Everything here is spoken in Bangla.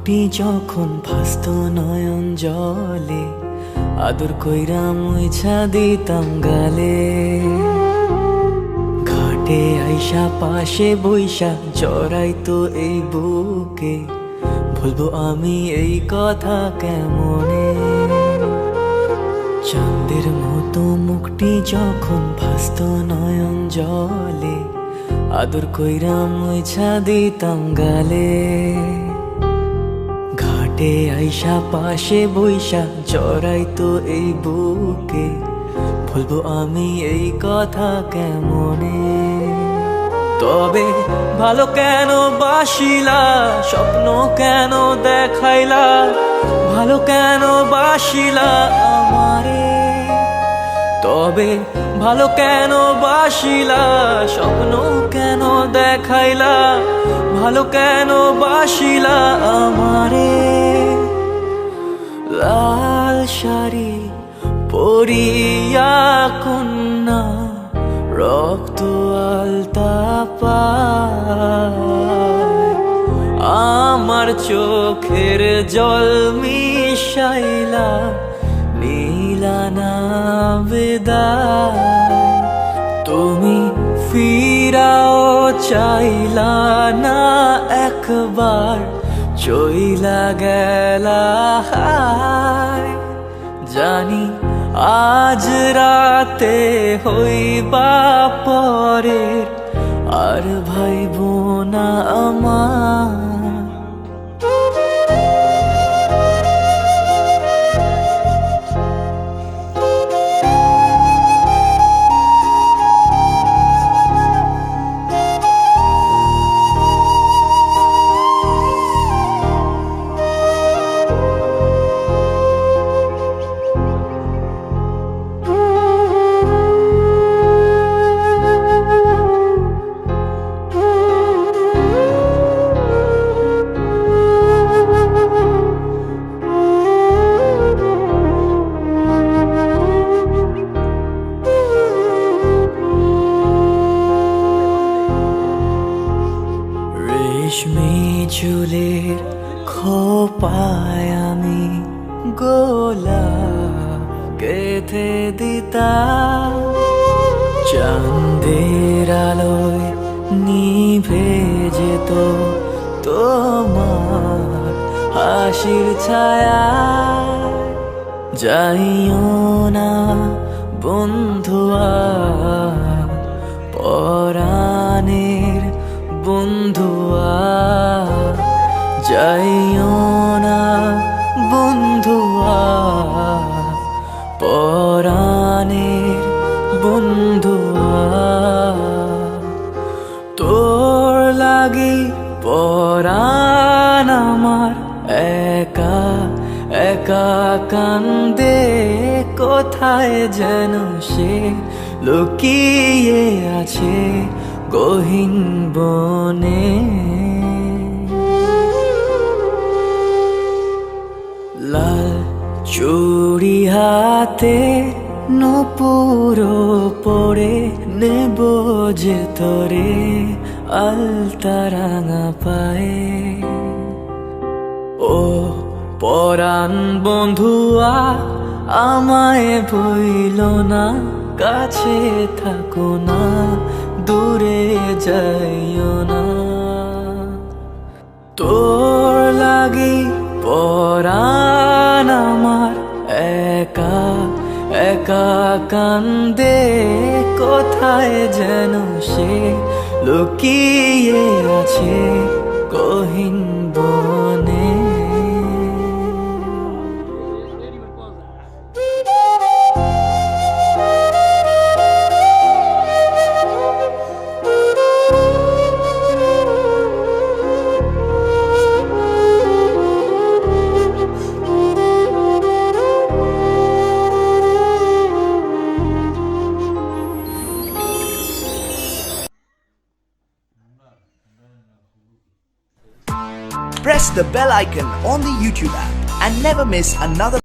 মুখটি যখন ভাসত নয়ন জলে, আদর কইরা মুইছা দিতাম গালে। ঘাটে আইসা পাশে বইসা জড়াইতো এই বুকে, বলবো আমি এই কথা কেমনে। চাঁদের মতো মুখটি যখন ভাসত নয়ন জলে, আদর কইরা মুইছা দিতাম গালে। ঘাটে আইসা পাশে বইসা জড়াইতো এই বুকে, বলবো আমি এই কথা কেমনে। তবে ভালো কেন বাসিলা, স্বপ্ন কেন দেখাইলা, ভালো কেন বাসিলা আমারে। তবে ভালো কেন বাসিলা, স্বপ্ন কেন দেখাইলা, ভালো কেন বাসিলা আমারে। লাল শাড়ি পরিয়া কন্যা, রক্ত আলতা পায়, আমার চোখের জল মিশাইলা নীলা না বিদায়। তুমি ফিরাও চাইলা না একবার, চইলা গেলা হায়। জানি আজ রাতে হইবা পরের, আর ভাইব না আমার। রেশমি চুলের খোপায় আমি গোলাপ গেঁথে দিতাম, চাঁদের আলোয় নিভে যেত তোমার হাসির ছায়া। যাইও না বন্ধুয়া, পরাণের বন্ধুয়া, যাইও না বন্ধুয়া, পরাণের বন্ধুয়া। তোর লাগি পরাণ আমার একা একা কান্দে, কোথায় যেন সে লুকিয়ে আছে গহীন বনে। লাল চুড়ি হাতে নূপুর পড়ে, নেব যে তোরে আলতা রাঙা পায়ে। ও পরাণ বন্ধুয়া, আমায় ভইল না, কাছে থাকো না, দূরে যাইও না। তোর লাগি পরাণ আমার একা একা কান্দে, কোথায় যেন সে লুকিয়ে আছে গহীন বনে। Press the bell icon on the YouTube app and never miss another